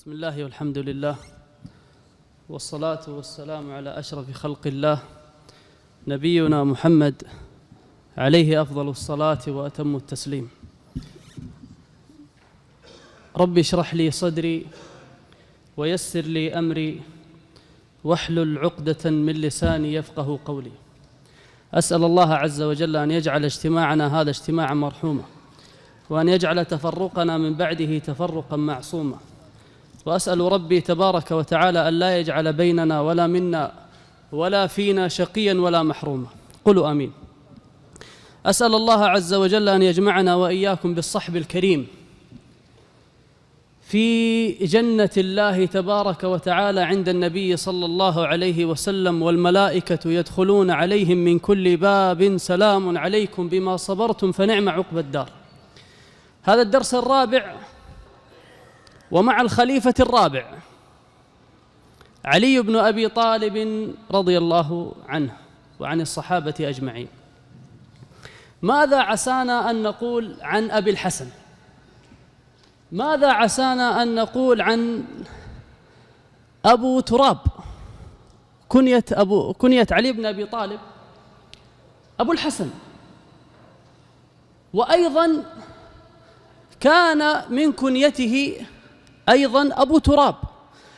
بسم الله والحمد لله والصلاة والسلام على أشرف خلق الله نبينا محمد عليه أفضل الصلاة وأتم التسليم. رب اشرح لي صدري ويسر لي أمري واحلل عقدة من لساني يفقه قولي. أسأل الله عز وجل أن يجعل اجتماعنا هذا اجتماعا مرحوما، وأن يجعل تفرقنا من بعده تفرقا معصوما، وأسأل ربي تبارك وتعالى أن لا يجعل بيننا ولا منا ولا فينا شقيا ولا محروما. قولوا آمين. أسأل الله عز وجل أن يجمعنا وإياكم بالصحب الكريم في جنة الله تبارك وتعالى عند النبي صلى الله عليه وسلم، والملائكة يدخلون عليهم من كل باب سلام عليكم بما صبرتم فنعم عقبى الدار. هذا الدرس الرابع ومع الخليفة الرابع علي بن أبي طالب رضي الله عنه وعن الصحابة أجمعين. ماذا عسانا أن نقول عن أبي الحسن؟ ماذا عسانا أن نقول عن أبو تراب؟ كنية علي بن أبي طالب أبو الحسن، وأيضا كان من كنيته أيضا أبو تراب.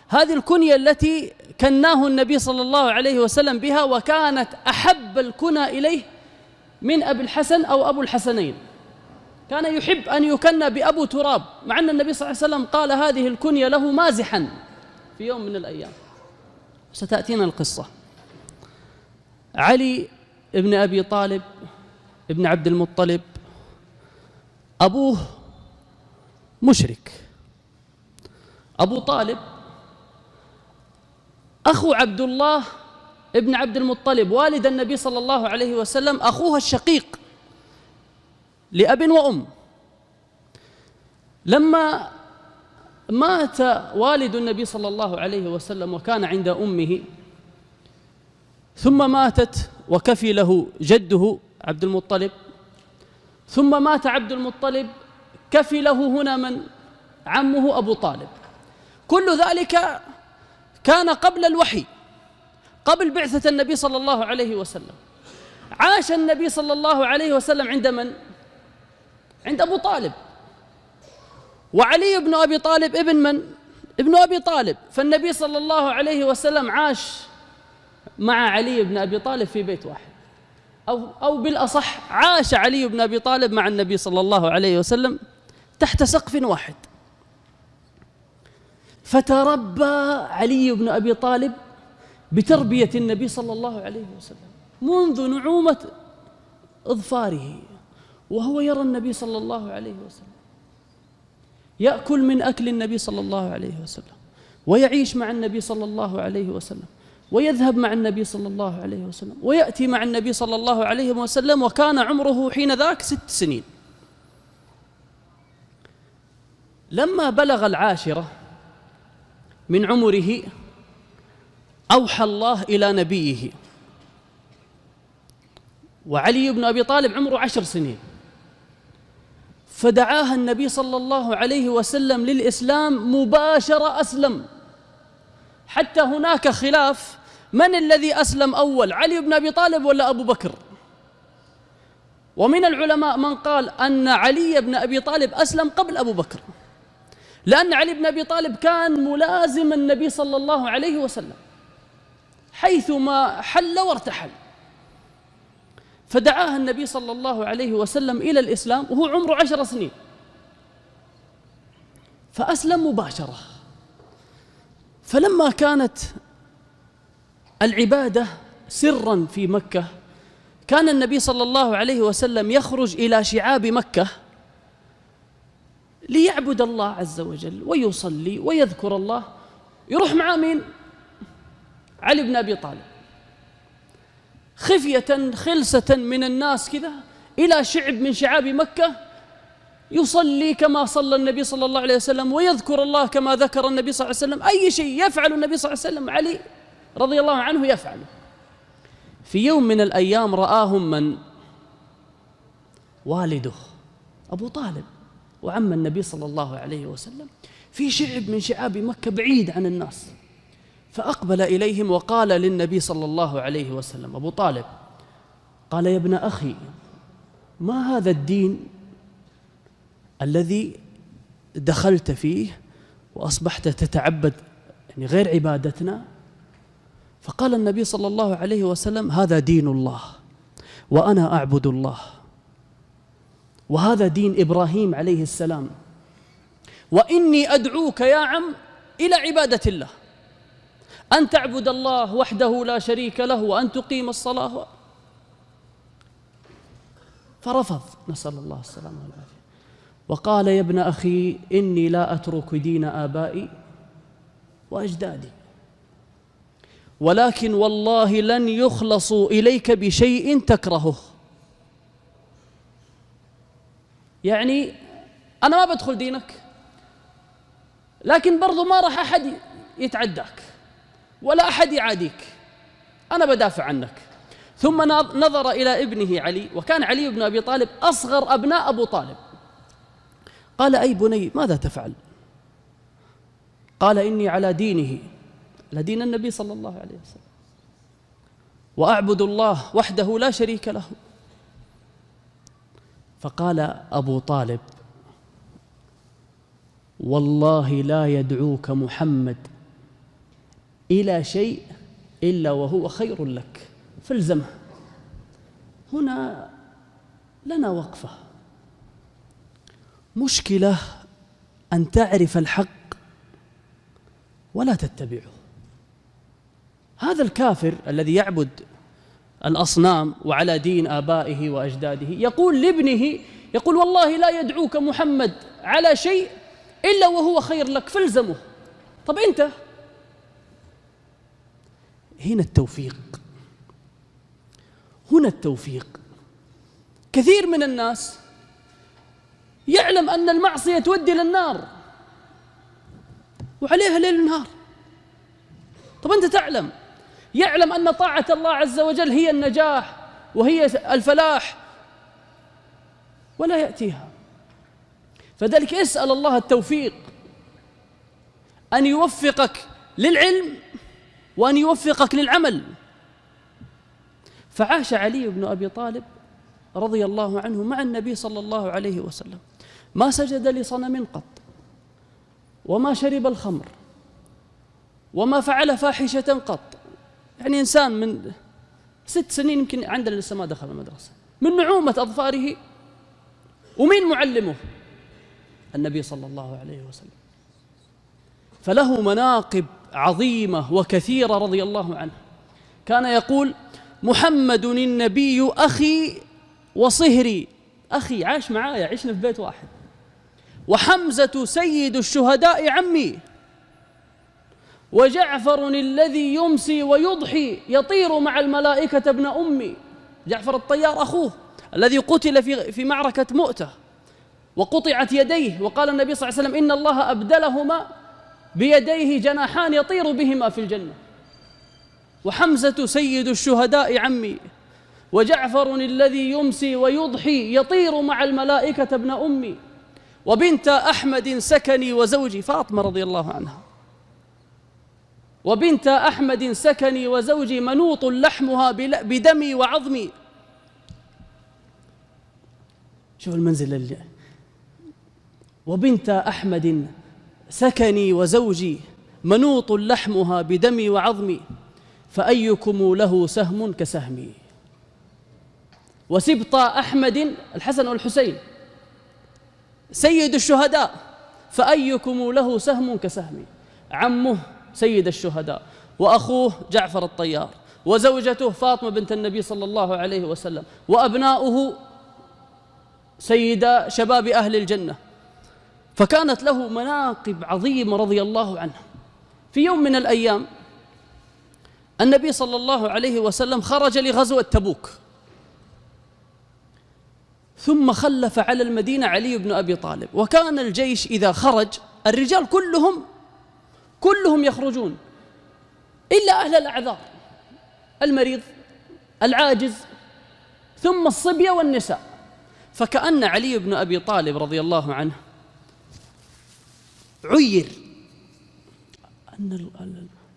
هذه الكنية التي كناه النبي صلى الله عليه وسلم بها، وكانت أحب الكنى إليه من أبي الحسن أو أبو الحسنين. كان يحب أن يكنى بأبو تراب، مع أن النبي صلى الله عليه وسلم قال هذه الكنية له مازحا في يوم من الأيام. ستأتينا القصة. علي ابن أبي طالب ابن عبد المطلب أبوه مشرك. أبو طالب أخو عبد الله ابن عبد المطلب والد النبي صلى الله عليه وسلم، أخوه الشقيق لأب وأم. لما مات والد النبي صلى الله عليه وسلم وكان عند أمه، ثم ماتت وكفي له جده عبد المطلب، ثم مات عبد المطلب كفي له هنا من عمه أبو طالب. كل ذلك كان قبل الوحي، قبل بعثة النبي صلى الله عليه وسلم. عاش النبي صلى الله عليه وسلم عند من؟ عند أبو طالب. وعلي بن أبي طالب ابن من؟ ابن أبي طالب. فالنبي صلى الله عليه وسلم عاش مع علي بن أبي طالب في بيت واحد، أو بالأصح عاش علي بن أبي طالب مع النبي صلى الله عليه وسلم تحت سقف واحد. فتربى علي بن أبي طالب بتربية النبي صلى الله عليه وسلم منذ نعومة أظفاره، وهو يرى النبي صلى الله عليه وسلم، يأكل من أكل النبي صلى الله عليه وسلم، ويعيش مع النبي صلى الله عليه وسلم، ويذهب مع النبي صلى الله عليه وسلم، ويأتي مع النبي صلى الله عليه وسلم، وكان عمره حين ذاك 6 سنين. لما بلغ 10 من عمره أوحى الله إلى نبيه، وعلي بن أبي طالب عمره 10 سنين، فدعاها النبي صلى الله عليه وسلم للإسلام مباشرة. أسلم. حتى هناك خلاف من الذي أسلم أول، علي بن أبي طالب ولا أبو بكر؟ ومن العلماء من قال أن علي بن أبي طالب أسلم قبل أبو بكر، لأن علي بن أبي طالب كان ملازم النبي صلى الله عليه وسلم حيثما حل وارتحل. فدعاها النبي صلى الله عليه وسلم إلى الإسلام وهو عمره 10 سنين، فأسلم مباشرة. فلما كانت العبادة سرا في مكة، كان النبي صلى الله عليه وسلم يخرج إلى شعاب مكة ليعبد الله عز وجل ويصلي ويذكر الله. يروح مع مين؟ علي بن أبي طالب، خفية خلسة من الناس كذا، إلى شعب من شعاب مكة، يصلي كما صلى النبي صلى الله عليه وسلم، ويذكر الله كما ذكر النبي صلى الله عليه وسلم. أي شيء يفعل النبي صلى الله عليه وسلم علي رضي الله عنه يفعله. في يوم من الأيام رآهم من؟ والده أبو طالب وعم النبي صلى الله عليه وسلم في شعب من شعاب مكة بعيد عن الناس. فأقبل إليهم وقال للنبي صلى الله عليه وسلم أبو طالب، قال: يا ابن أخي، ما هذا الدين الذي دخلت فيه وأصبحت تتعبد يعني غير عبادتنا؟ فقال النبي صلى الله عليه وسلم: هذا دين الله وأنا أعبد الله، وهذا دين إبراهيم عليه السلام، وإني أدعوك يا عم إلى عبادة الله، أن تعبد الله وحده لا شريك له وأن تقيم الصلاة. فرفض، نسأل الله السلامة والعافية، وقال: يا ابن أخي، إني لا أترك دين آبائي وأجدادي، ولكن والله لن يخلصوا إليك بشيء تكرهه. يعني أنا ما بدخل دينك، لكن برضو ما راح أحد يتعداك ولا أحد يعاديك، أنا بدافع عنك. ثم نظر إلى ابنه علي، وكان علي بن أبي طالب أصغر أبناء أبو طالب. قال: أي بني، ماذا تفعل؟ قال: إني على دينه، على دين النبي صلى الله عليه وسلم، وأعبد الله وحده لا شريك له. فقال أبو طالب: والله لا يدعوك محمد إلى شيء إلا وهو خير لك، فالزمه. هنا لنا وقفة. مشكلة أن تعرف الحق ولا تتبعه. هذا الكافر الذي يعبد الأصنام وعلى دين آبائه وأجداده يقول لابنه، يقول: والله لا يدعوك محمد على شيء إلا وهو خير لك، فالزمه. طب أنت، هنا التوفيق، هنا التوفيق. كثير من الناس يعلم أن المعصية تودي للنار وعليها ليل ونهار. طب أنت تعلم، يعلم أن طاعة الله عز وجل هي النجاح وهي الفلاح، ولا يأتيها. فذلك اسأل الله التوفيق، أن يوفقك للعلم وأن يوفقك للعمل. فعاش علي بن أبي طالب رضي الله عنه مع النبي صلى الله عليه وسلم، ما سجد لصنم قط، وما شرب الخمر، وما فعل فاحشة قط. يعني إنسان من 6 سنين يمكن عندنا لسه ما دخل المدرسة، من نعومة أظفاره. ومين معلمه؟ النبي صلى الله عليه وسلم. فله مناقب عظيمة وكثيرة رضي الله عنه. كان يقول: محمد النبي أخي وصهري، أخي عاش معايا، عشنا في بيت واحد. وحمزة سيد الشهداء عمي، وجعفر الذي يمسي ويضحي يطير مع الملائكة ابن أمي. جعفر الطيار أخوه الذي قتل في معركة مؤتة وقطعت يديه، وقال النبي صلى الله عليه وسلم: إن الله أبدلهما بيديه جناحان يطير بهما في الجنة. وحمزة سيد الشهداء عمي، وجعفر الذي يمسي ويضحي يطير مع الملائكة ابن أمي، وبنت أحمد سكني وزوجي، فاطمة رضي الله عنها، وبنت أحمد سكني وزوجي منوط لحمها بدمي وعظمي. شوف المنزل اللي. وبنت أحمد سكني وزوجي منوط لحمها بدمي وعظمي، فأيكم له سهم كسهمي. وسبط أحمد الحسن والحسين سيد الشهداء، فأيكم له سهم كسهمي. عمه سيد الشهداء، وأخوه جعفر الطيار، وزوجته فاطمة بنت النبي صلى الله عليه وسلم، وأبناؤه سيد شباب أهل الجنة. فكانت له مناقب عظيمة رضي الله عنه. في يوم من الأيام النبي صلى الله عليه وسلم خرج لغزوة تبوك، ثم خلف على المدينة علي بن أبي طالب. وكان الجيش إذا خرج الرجال كلهم يخرجون إلا أهل الأعذار، المريض، العاجز، ثم الصبية والنساء. فكأن علي بن أبي طالب رضي الله عنه عير.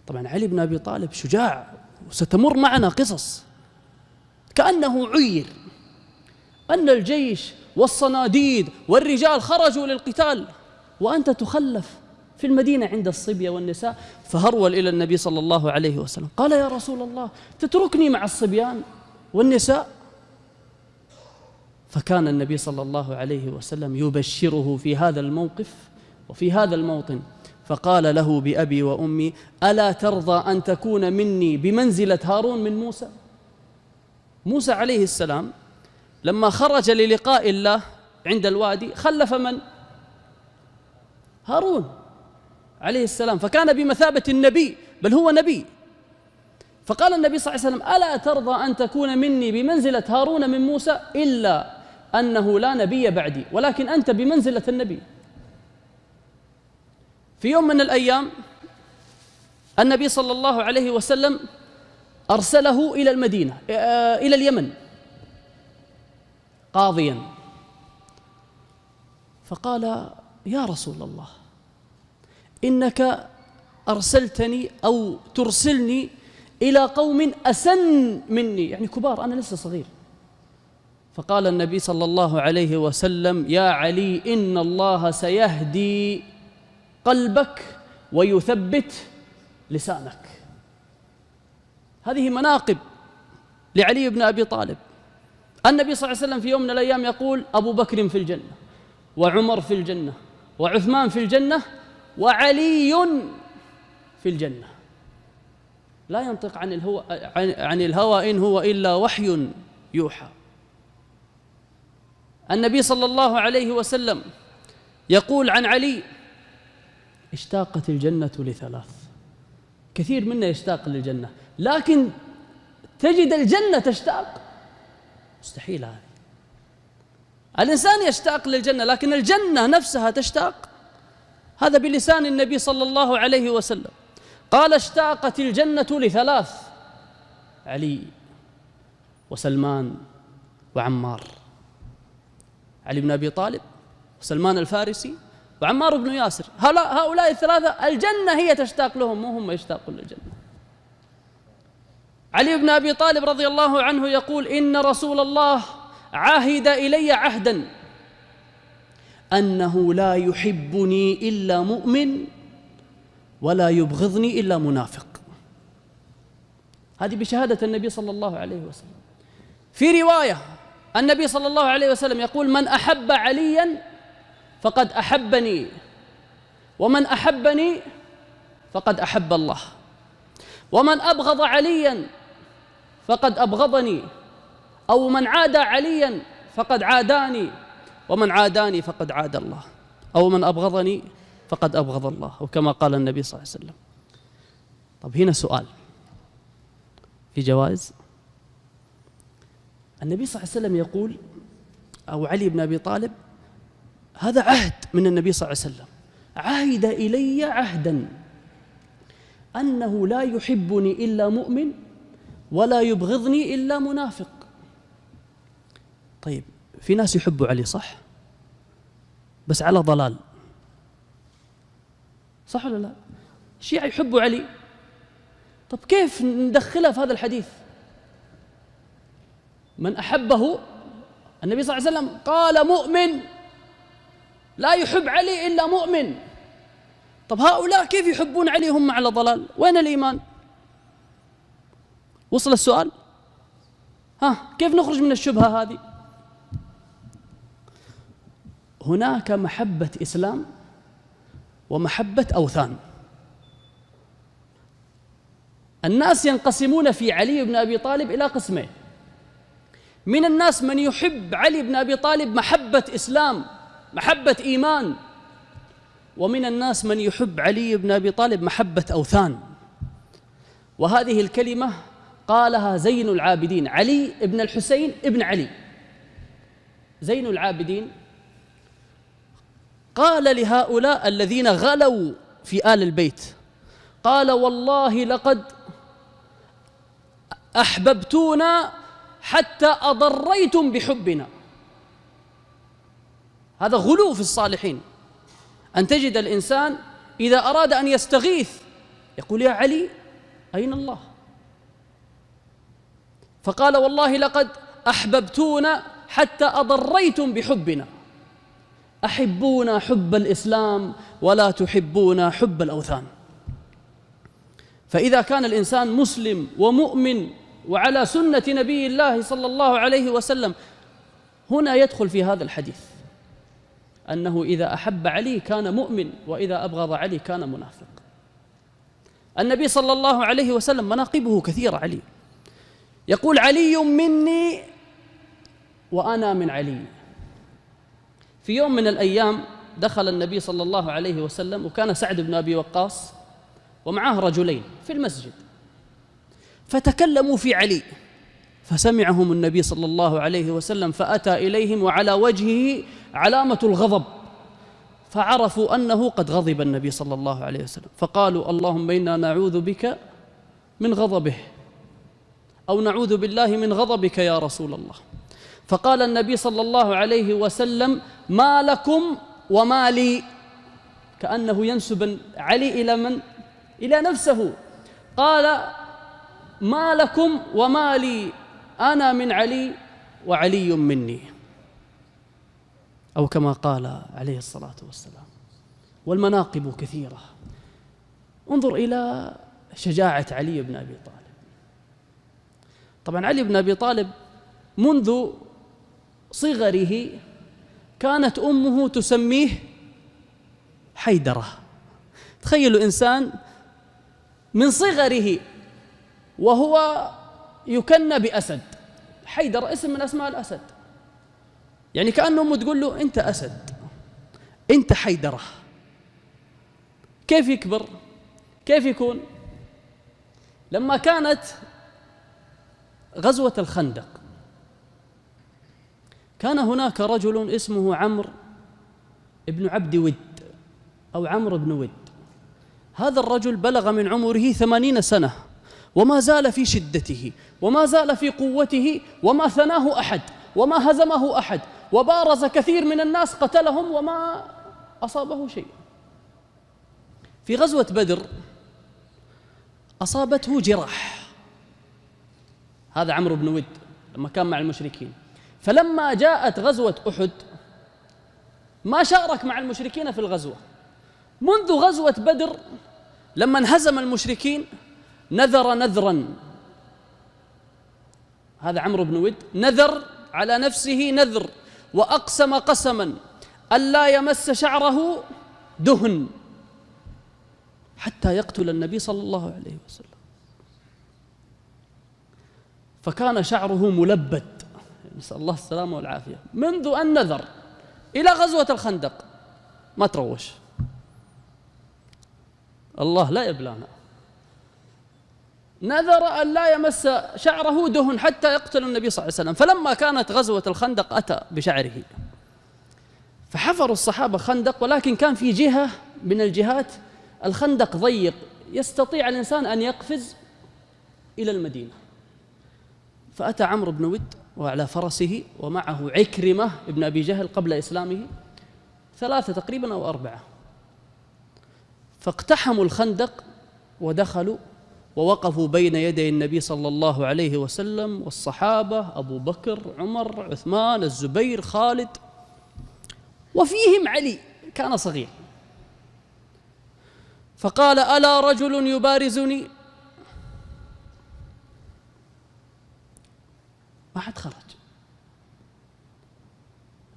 طبعا علي بن أبي طالب شجاع، وستمر معنا قصص، كأنه عير أن الجيش والصناديد والرجال خرجوا للقتال وأنت تخلف في المدينة عند الصبية والنساء. فهرول إلى النبي صلى الله عليه وسلم قال: يا رسول الله، تتركني مع الصبيان والنساء؟ فكان النبي صلى الله عليه وسلم يبشره في هذا الموقف وفي هذا الموطن، فقال له: بأبي وأمي، ألا ترضى أن تكون مني بمنزلة هارون من موسى؟ موسى عليه السلام لما خرج للقاء الله عند الوادي خلف من؟ هارون عليه السلام، فكان بمثابة النبي، بل هو نبي. فقال النبي صلى الله عليه وسلم: ألا ترضى أن تكون مني بمنزلة هارون من موسى؟ إلا أنه لا نبي بعدي، ولكن أنت بمنزلة النبي. في يوم من الأيام النبي صلى الله عليه وسلم أرسله إلى المدينة، إلى اليمن قاضيا، فقال: يا رسول الله، إنك أرسلتني أو ترسلني إلى قوم أسن مني، يعني كبار، أنا لسه صغير. فقال النبي صلى الله عليه وسلم: يا علي، إن الله سيهدي قلبك ويثبت لسانك. هذه مناقب لعلي بن أبي طالب. النبي صلى الله عليه وسلم في يوم من الأيام يقول: أبو بكر في الجنة، وعمر في الجنة، وعثمان في الجنة، وعلي في الجنة. لا ينطق عن الهوى إن هو إلا وحي يوحى. النبي صلى الله عليه وسلم يقول عن علي: اشتاقت الجنة لثلاث. كثير منا يشتاق للجنة، لكن تجد الجنة تشتاق؟ مستحيل. هذا الإنسان يشتاق للجنة، لكن الجنة نفسها تشتاق؟ هذا بلسان النبي صلى الله عليه وسلم. قال: اشتاقت الجنة لثلاث: علي وسلمان وعمار. علي بن أبي طالب وسلمان الفارسي وعمار بن ياسر، هؤلاء الثلاثة الجنة هي تشتاق لهم، مو هم يشتاقون للجنة. علي بن أبي طالب رضي الله عنه يقول: إن رسول الله عاهد إلي عهدا أنه لا يحبني إلا مؤمن ولا يبغضني إلا منافق. هذه بشهادة النبي صلى الله عليه وسلم. في رواية النبي صلى الله عليه وسلم يقول: من أحب عليا فقد أحبني، ومن أحبني فقد أحب الله، ومن أبغض عليا فقد أبغضني، أو من عادى عليا فقد عاداني، ومن عاداني فقد عاد الله، أو من أبغضني فقد أبغض الله، أو كما قال النبي صلى الله عليه وسلم. طب هنا سؤال، في جوائز. النبي صلى الله عليه وسلم يقول، أو علي بن أبي طالب، هذا عهد من النبي صلى الله عليه وسلم: عهد إلي عهدا أنه لا يحبني إلا مؤمن ولا يبغضني إلا منافق. طيب، في ناس يحبوا علي صح، بس على ضلال، صح ولا لا؟ الشيعة يحبوا علي، طب كيف ندخلها في هذا الحديث؟ من أحبه، النبي صلى الله عليه وسلم قال: مؤمن لا يحب علي إلا مؤمن. طب هؤلاء كيف يحبون علي هم على ضلال؟ وين الإيمان؟ وصل السؤال؟ كيف نخرج من الشبهة هذه؟ هناك محبة إسلام ومحبة أوثان. الناس ينقسمون في علي بن أبي طالب إلى قسمين: من الناس من يحب علي بن أبي طالب محبة إسلام، محبة إيمان، ومن الناس من يحب علي بن أبي طالب محبة أوثان. وهذه الكلمة قالها زين العابدين، علي بن الحسين ابن علي، زين العابدين، قال لهؤلاء الذين غلوا في آل البيت، قال: والله لقد أحببتونا حتى أضريتم بحبنا. هذا غلو في الصالحين. أن تجد الإنسان إذا أراد أن يستغيث يقول يا علي أين الله؟ فقال والله لقد أحببتونا حتى أضريتم بحبنا، أحبونا حب الإسلام ولا تحبونا حب الأوثان. فإذا كان الإنسان مسلم ومؤمن وعلى سنة نبي الله صلى الله عليه وسلم، هنا يدخل في هذا الحديث أنه إذا أحب علي كان مؤمن، وإذا أبغض علي كان منافق. النبي صلى الله عليه وسلم مناقبه كثيرة. علي يقول علي مني وأنا من علي. في يوم من الأيام دخل النبي صلى الله عليه وسلم، وكان سعد بن أبي وقاص ومعه رجلين في المسجد، فتكلموا في علي، فسمعهم النبي صلى الله عليه وسلم، فأتى إليهم وعلى وجهه علامة الغضب، فعرفوا أنه قد غضب النبي صلى الله عليه وسلم، فقالوا اللهم إنا نعوذ بك من غضبه، أو نعوذ بالله من غضبك يا رسول الله. فقال النبي صلى الله عليه وسلم ما لكم وما لي، كأنه ينسب علي إلى من؟ إلى نفسه. قال ما لكم وما لي، أنا من علي وعلي مني، أو كما قال عليه الصلاة والسلام. والمناقب كثيرة. انظر إلى شجاعة علي بن أبي طالب. طبعا علي بن أبي طالب منذ صغره كانت أمه تسميه حيدرة. تخيلوا إنسان من صغره وهو يكنى بأسد. حيدرة اسم من أسماء الأسد، يعني كأنه أمه تقول له أنت أسد، أنت حيدرة. كيف يكبر؟ كيف يكون؟ لما كانت غزوة الخندق كان هناك رجل اسمه عمرو بن عبد ود أو عمرو بن ود. هذا الرجل بلغ من عمره 80 سنة، وما زال في شدته، وما زال في قوته، وما ثناه أحد، وما هزمه أحد، وبارز كثير من الناس قتلهم وما أصابه شيء. في غزوة بدر أصابته جراح، هذا عمرو بن ود لما كان مع المشركين. فلما جاءت غزوة أحد ما شارك مع المشركين في الغزوة. منذ غزوة بدر لما انهزم المشركين نذر نذرا، هذا عمرو بن ود نذر على نفسه نذر، وأقسم قسما ألا يمس شعره دهن حتى يقتل النبي صلى الله عليه وسلم. فكان شعره ملبد، نسأل الله السلامة والعافية، منذ أن نذر إلى غزوة الخندق ما تروش. الله لا يبلانا. نذر أن لا يمس شعره دهن حتى يقتل النبي صلى الله عليه وسلم. فلما كانت غزوة الخندق أتى بشعره، فحفروا الصحابة خندق، ولكن كان في جهة من الجهات الخندق ضيق يستطيع الإنسان أن يقفز إلى المدينة. فأتى عمرو بن ود وعلى فرسه ومعه عكرمة ابن أبي جهل قبل إسلامه، 3 تقريبا أو 4، فاقتحموا الخندق ودخلوا ووقفوا بين يدي النبي صلى الله عليه وسلم والصحابة، أبو بكر، عمر، عثمان، الزبير، خالد، وفيهم علي كان صغير. فقال ألا رجل يبارزني؟ ما حد خرج،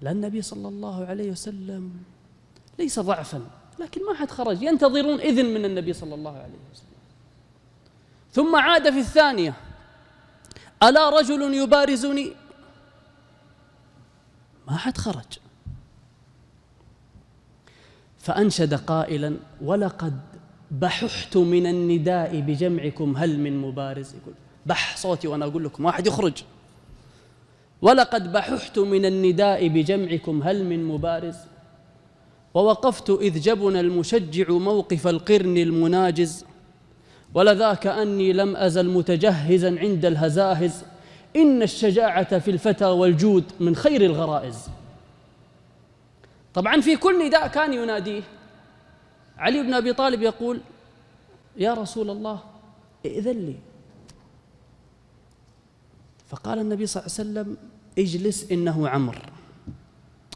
لأن النبي صلى الله عليه وسلم ليس ضعفا، لكن ما حد خرج، ينتظرون إذن من النبي صلى الله عليه وسلم. ثم عاد في الثانية ألا رجل يبارزني؟ ما حد خرج. فأنشد قائلا ولقد بححت من النداء بجمعكم هل من مبارز. يقول بح صوتي وأنا أقول لكم واحد يخرج. ولقد بححت من النداء بجمعكم هل من مبارز، ووقفت إذ جبن المشجع موقف القرن المناجز، ولذاك أني لم أزل متجهزا عند الهزاهز، إن الشجاعة في الفتى والجود من خير الغرائز. طبعا في كل نداء كان يناديه علي بن أبي طالب يقول: يا رسول الله ائذن لي. فقال النبي صلى الله عليه وسلم: اجلس إنه عمرو.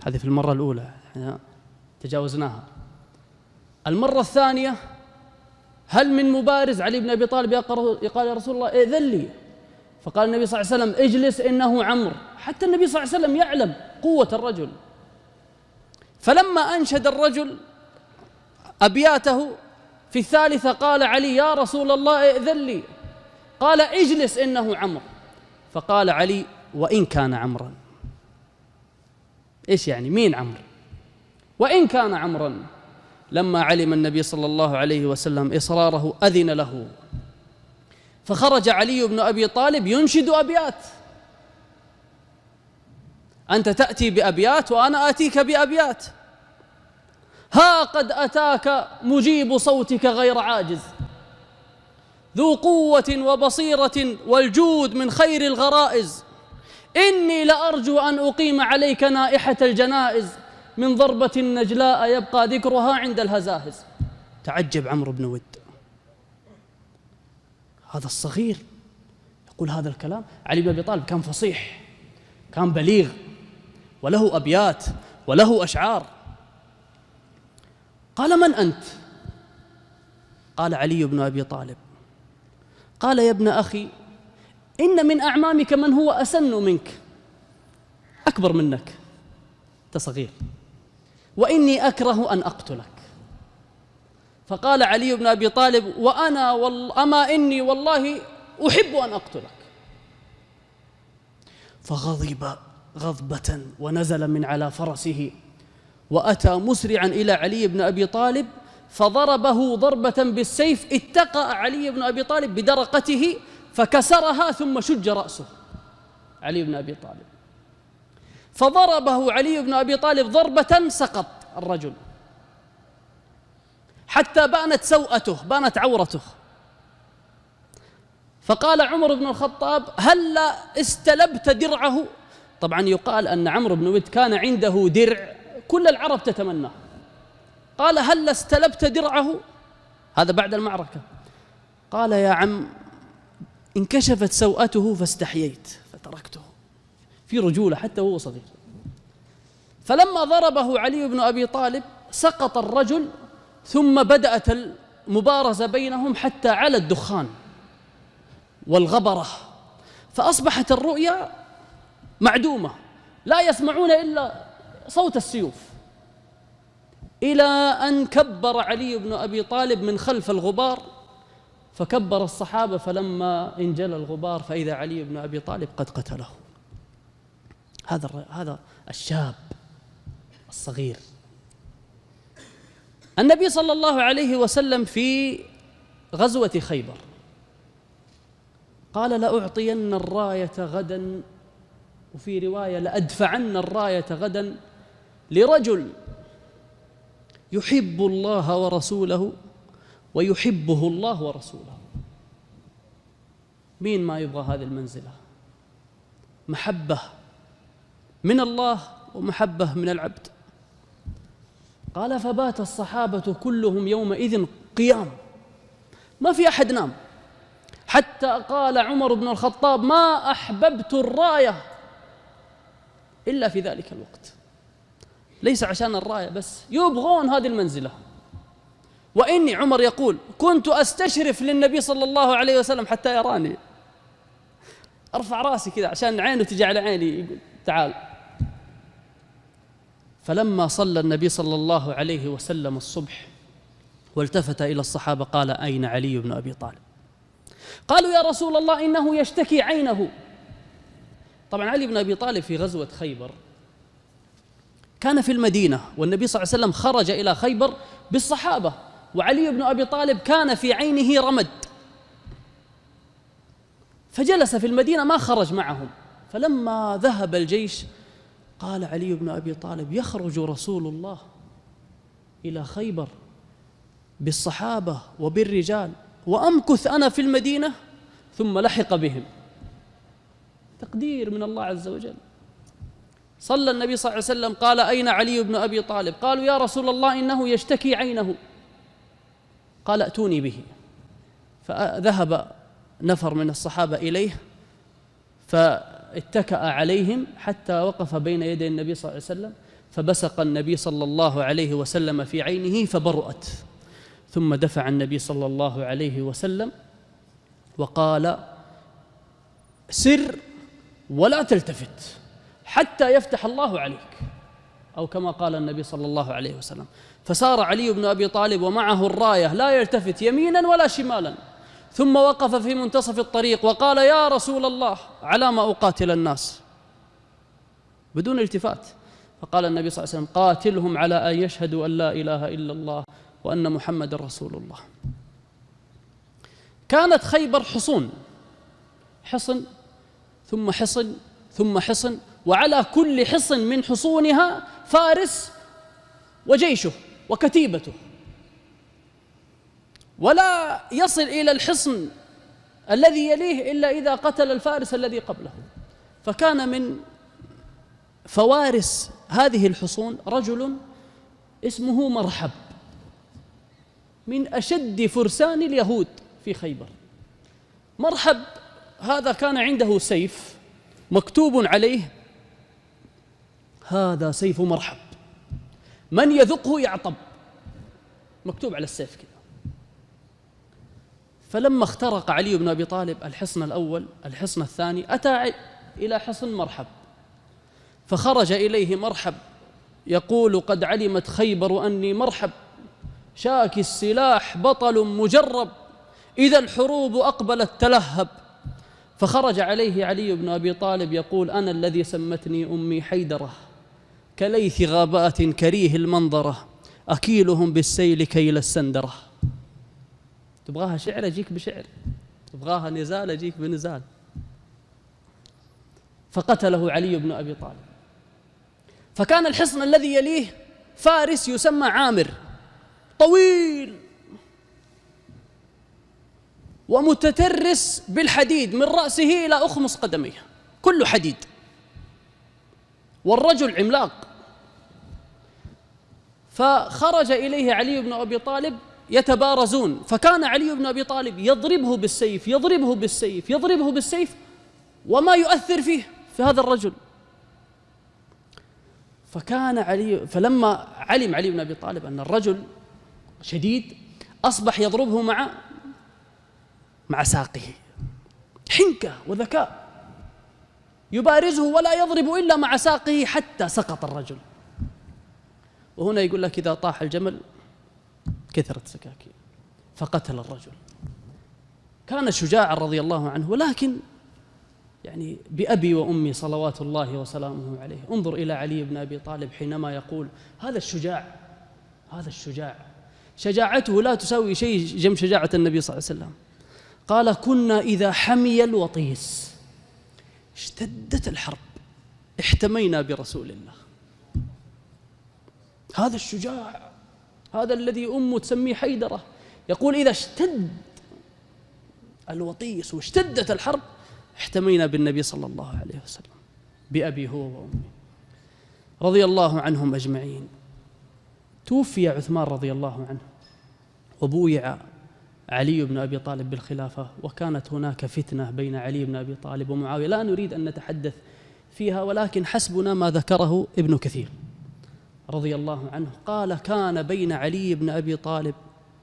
هذه في المرة الأولى، احنا تجاوزناها. المرة الثانية: هل من مبارز؟ علي بن أبي طالب يقال: يا رسول الله ائذن لي. فقال النبي صلى الله عليه وسلم: اجلس إنه عمرو. حتى النبي صلى الله عليه وسلم يعلم قوة الرجل. فلما أنشد الرجل أبياته في الثالثة قال علي: يا رسول الله ائذن لي. قال: اجلس إنه عمرو. فقال علي: وإن كان عمرا. إيش يعني؟ مين عمرو؟ وإن كان عمرا. لما علم النبي صلى الله عليه وسلم إصراره أذن له، فخرج علي بن أبي طالب ينشد أبيات: أنت تأتي بأبيات وأنا آتيك بأبيات. ها قد أتاك مجيب صوتك غير عاجز، ذو قوة وبصيرة والجود من خير الغرائز. إني لأرجو أن أقيم عليك نائحة الجنائز، من ضربة نجلاء يبقى ذكرها عند الهزاهز. تعجب عمرو بن ود، هذا الصغير يقول هذا الكلام. علي بن أبي طالب كان فصيح، كان بليغ، وله أبيات وله أشعار. قال: من أنت؟ قال: علي بن أبي طالب. قال: يا ابن أخي، إن من أعمامك من هو أسن منك، أكبر منك، أنت صغير، وإني أكره أن أقتلك. فقال علي بن أبي طالب: وأنا أما إني والله أحب أن أقتلك. فغضب غضبة ونزل من على فرسه، وأتى مسرعا إلى علي بن أبي طالب فضربه ضربة بالسيف. اتقأ علي بن أبي طالب بدرقته فكسرها، ثم شج رأسه علي بن أبي طالب. فضربه علي بن أبي طالب ضربة سقط الرجل حتى بانت سوءته، بانت عورته. فقال عمر بن الخطاب: هلا استلبت درعه. طبعا يقال أن عمرو بن ود كان عنده درع كل العرب تتمناه. قال: هلا استلبت درعه، هذا بعد المعركة. قال: يا عم، انكشفت سوءته فاستحييت فتركته، في رجولة حتى وهو صغير. فلما ضربه علي بن أبي طالب سقط الرجل، ثم بدأت المبارزة بينهم حتى على الدخان والغبرة، فأصبحت الرؤيا معدومة، لا يسمعون إلا صوت السيوف، إلى أن كبر علي بن أبي طالب من خلف الغبار، فكبر الصحابة، فلما انجلى الغبار فإذا علي بن أبي طالب قد قتله. هذا الشاب الصغير. النبي صلى الله عليه وسلم في غزوة خيبر قال: لأعطين الراية غدا، وفي رواية لأدفعن الراية غدا لرجل يحب الله ورسوله ويحبه الله ورسوله. مين ما يبغى هذه المنزلة؟ محبة من الله ومحبة من العبد. قال: فبات الصحابة كلهم يومئذ قيام، ما في أحد نام، حتى قال عمر بن الخطاب: ما أحببت الراية إلا في ذلك الوقت. ليس عشان الراية بس، يبغون هذه المنزلة. وإني، عمر يقول، كنت أستشرف للنبي صلى الله عليه وسلم حتى يراني، أرفع راسي كذا عشان عينه تجي على عيني، يقول: تعال. فلما صلى النبي صلى الله عليه وسلم الصبح والتفت إلى الصحابة قال: أين علي بن أبي طالب؟ قالوا: يا رسول الله إنه يشتكي عينه. طبعا علي بن أبي طالب في غزوة خيبر كان في المدينة، والنبي صلى الله عليه وسلم خرج إلى خيبر بالصحابة، وعلي بن أبي طالب كان في عينه رمد، فجلس في المدينة ما خرج معهم. فلما ذهب الجيش قال علي بن أبي طالب: يخرج رسول الله إلى خيبر بالصحابة وبالرجال وأمكث أنا في المدينة. ثم لحق بهم، تقدير من الله عز وجل. صلى النبي صلى الله عليه وسلم قال: أين علي بن أبي طالب؟ قالوا: يا رسول الله إنه يشتكي عينه. قال ائتوني به. فذهب نفر من الصحابة إليه فاتكأ عليهم حتى وقف بين يدي النبي صلى الله عليه وسلم، فبصق النبي صلى الله عليه وسلم في عينه فبرأت، ثم دفع النبي صلى الله عليه وسلم وقال: سر ولا تلتفت حتى يفتح الله عليك، أو كما قال النبي صلى الله عليه وسلم. فسار علي بن أبي طالب ومعه الراية لا يلتفت يمينا ولا شمالا، ثم وقف في منتصف الطريق وقال: يا رسول الله، على ما أقاتل الناس؟ بدون التفات. فقال النبي صلى الله عليه وسلم: قاتلهم على أن يشهدوا أن لا إله إلا الله وأن محمد رسول الله. كانت خيبر حصون، حصن ثم حصن ثم حصن، وعلى كل حصن من حصونها فارس وجيشه وكتيبته، ولا يصل إلى الحصن الذي يليه إلا إذا قتل الفارس الذي قبله. فكان من فوارس هذه الحصون رجل اسمه مرحب، من أشد فرسان اليهود في خيبر. مرحب هذا كان عنده سيف مكتوب عليه: هذا سيف مرحب، من يذقه يعطب، مكتوب على السيف كذا. فلما اخترق علي بن أبي طالب الحصن الأول الحصن الثاني، أتى إلى حصن مرحب، فخرج إليه مرحب يقول: قد علمت خيبر أني مرحب، شاكي السلاح بطل مجرب، إذا الحروب أقبلت تلهب. فخرج عليه علي بن أبي طالب يقول: أنا الذي سمتني أمي حيدرة، كليث غابات كريه المنظرة، أكيلهم بالسيل كيل السندرة. تبغاها شعر أجيك بشعر، تبغاها نزال أجيك بنزال. فقتله علي بن أبي طالب. فكان الحصن الذي يليه فارس يسمى عامر، طويل ومتترس بالحديد من رأسه إلى أخمص قدميه، كله حديد، والرجل عملاق. فخرج إليه علي بن أبي طالب يتبارزون، فكان علي بن أبي طالب يضربه بالسيف يضربه بالسيف يضربه بالسيف وما يؤثر فيه في هذا الرجل. فلما علم علي بن أبي طالب أن الرجل شديد، أصبح يضربه مع ساقه، حنكة وذكاء، يبارزه ولا يضرب إلا مع ساقه حتى سقط الرجل. وهنا يقول لك: إذا طاح الجمل كثرت سكاكين، فقتل الرجل. كان شجاعا رضي الله عنه، ولكن يعني بأبي وأمي صلوات الله وسلامه عليه، انظر إلى علي بن أبي طالب حينما يقول: هذا الشجاع، هذا الشجاع شجاعته لا تساوي شيء جنب شجاعة النبي صلى الله عليه وسلم. قال: كنا إذا حمي الوطيس اشتدت الحرب احتمينا برسول الله. هذا الشجاع، هذا الذي أمه تسميه حيدرة، يقول: إذا اشتد الوطيس واشتدت الحرب احتمينا بالنبي صلى الله عليه وسلم، بأبي هو وأمي رضي الله عنهم أجمعين. توفي عثمان رضي الله عنه وبويع علي بن أبي طالب بالخلافة، وكانت هناك فتنة بين علي بن أبي طالب ومعاوية لا نريد أن نتحدث فيها، ولكن حسبنا ما ذكره ابن كثير رضي الله عنه. قال: كان بين علي بن أبي طالب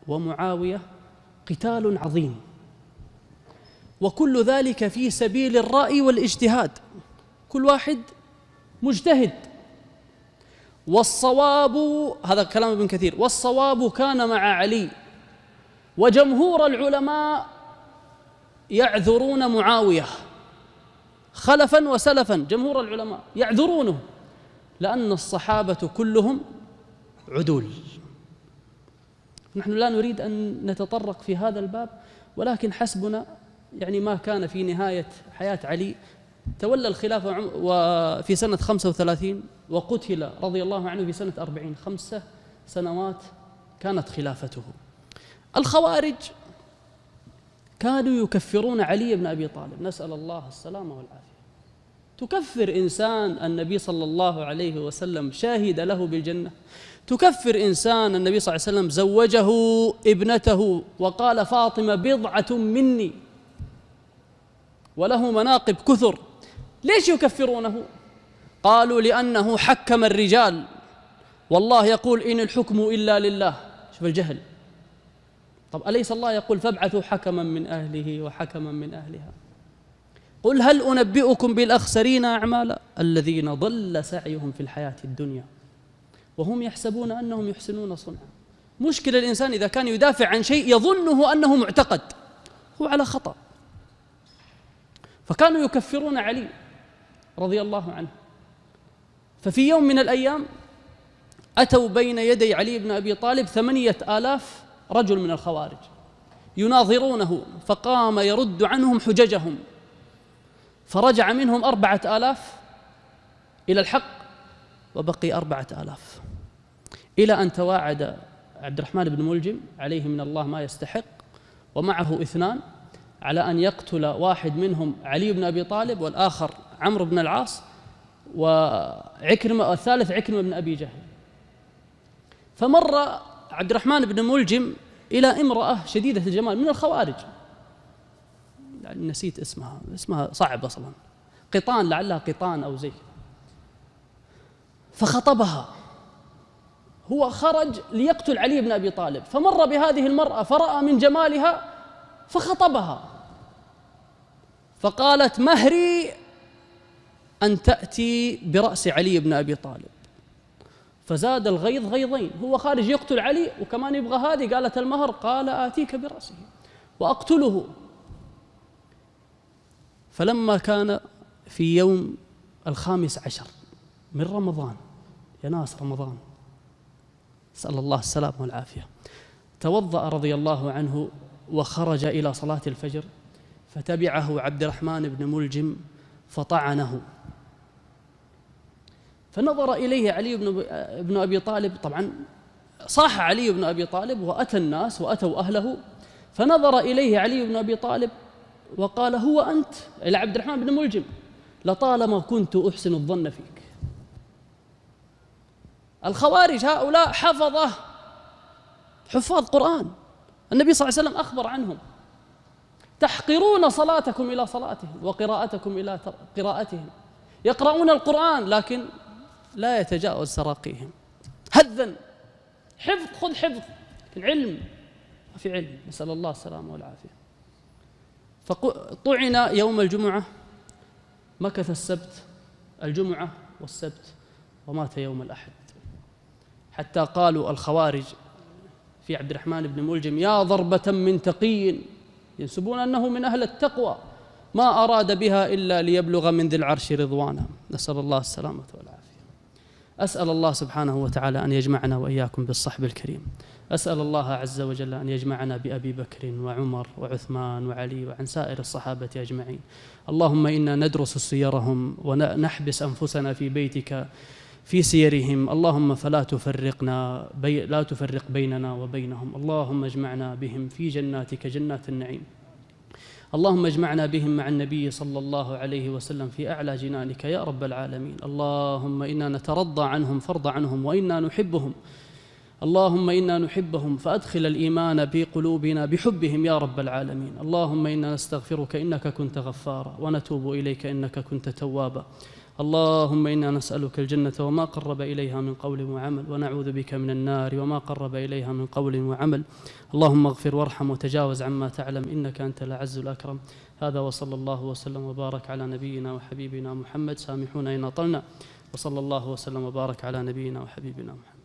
ومعاوية قتال عظيم، وكل ذلك في سبيل الرأي والاجتهاد، كل واحد مجتهد. والصواب، هذا كلام ابن كثير، والصواب كان مع علي، وجمهور العلماء يعذرون معاوية، خلفا وسلفا، جمهور العلماء يعذرونه، لأن الصحابة كلهم عدول. نحن لا نريد أن نتطرق في هذا الباب، ولكن حسبنا يعني ما كان في نهاية حياة علي. تولى الخلافة في سنة 35 وقتل رضي الله عنه في سنة 40، 5 سنوات كانت خلافته. الخوارج كانوا يكفرون علي بن أبي طالب، نسأل الله السلامة والعافية. تكفر إنسان النبي صلى الله عليه وسلم شاهد له بالجنة، تكفر إنسان النبي صلى الله عليه وسلم زوجه ابنته وقال فاطمة بضعة مني وله مناقب كثر، ليش يكفرونه؟ قالوا لأنه حكم الرجال، والله يقول إن الحكم إلا لله. شوف الجهل. طب أليس الله يقول فابعثوا حكما من أهله وحكما من أهلها؟ قل هل أنبئكم بالأخسرين أعمالا الذين ضل سعيهم في الحياة الدنيا وهم يحسبون أنهم يحسنون صنعا. مشكلة الإنسان إذا كان يدافع عن شيء يظنه أنه معتقد، هو على خطأ. فكانوا يكفرون علي رضي الله عنه. ففي يوم من الأيام أتوا بين يدي علي بن أبي طالب 8000 رجل من الخوارج يناظرونه، فقام يرد عنهم حججهم، فرجع منهم 4000 إلى الحق وبقي 4000، إلى أن تواعد عبد الرحمن بن ملجم عليه من الله ما يستحق ومعه 2 على أن يقتل واحد منهم علي بن أبي طالب والآخر عمرو بن العاص وعكرمة والثالث عكرمة بن أبي جهل. فمر عبد الرحمن بن ملجم إلى امرأة شديدة الجمال من الخوارج، يعني نسيت اسمها صعب أصلا، قطان، لعلها قطان أو زي، فخطبها. هو خرج ليقتل علي بن أبي طالب، فمر بهذه المرأة فرأى من جمالها فخطبها، فقالت مهري أن تأتي برأس علي بن أبي طالب. فزاد الغيظ غيظين، هو خارج يقتل علي وكمان يبغى هذه. قالت المهر، قال آتيك برأسه وأقتله. فلما كان في يوم 15 من رمضان، يا ناس رمضان، نسأل الله السلامة والعافية، توضأ رضي الله عنه وخرج إلى صلاة الفجر، فتبعه عبد الرحمن بن ملجم فطعنه. فنظر إليه علي بن أبي طالب، طبعا صاح علي بن أبي طالب وأتى الناس وأتوا أهله، فنظر إليه علي بن أبي طالب وقال هو أنت؟ إلى عبد الرحمن بن ملجم، لطالما كنت أحسن الظن فيك. الخوارج هؤلاء حفاظ قرآن، النبي صلى الله عليه وسلم أخبر عنهم، تحقرون صلاتكم إلى صلاتهم وقراءتكم إلى قراءتهم، يقرؤون القرآن لكن لا يتجاوز تراقيهم. هذا حفظ، خذ حفظ، العلم ما في علم، نسأل الله السلامة والعافية. فطعن يوم الجمعة، مكث الجمعة والسبت ومات يوم الأحد، حتى قالوا الخوارج في عبد الرحمن بن ملجم يا ضربة من تقي، ينسبون أنه من أهل التقوى، ما أراد بها إلا ليبلغ من ذي العرش رضوانا، نسأل الله السلامة والعافية. أسأل الله سبحانه وتعالى أن يجمعنا وإياكم بالصحب الكريم. أسأل الله عز وجل أن يجمعنا بأبي بكر وعمر وعثمان وعلي وعن سائر الصحابة أجمعين. اللهم إنا ندرس سيرهم ونحبس أنفسنا في بيتك في سيرهم، اللهم فلا لا تفرق بيننا وبينهم. اللهم اجمعنا بهم في جناتك جنات النعيم. اللهم اجمعنا بهم مع النبي صلى الله عليه وسلم في أعلى جنانك يا رب العالمين. اللهم إنا نترضى عنهم فارض عنهم، وإنا نحبهم، اللهم إنا نحبهم فأدخل الإيمان بقلوبنا بحبهم يا رب العالمين. اللهم إنا نستغفرك إنك كنت غفارا، ونتوب إليك إنك كنت توابا. اللهم إنا نسألك الجنة وما قرب إليها من قول وعمل، ونعوذ بك من النار وما قرب إليها من قول وعمل. اللهم اغفر وارحم وتجاوز عما تعلم إنك أنت الأعز الأكرم. هذا وصلى الله وسلم وبارك على نبينا وحبيبنا محمد. سامحونا إن أطلنا، وصلى الله وسلم وبارك على نبينا وحبيبنا محمد.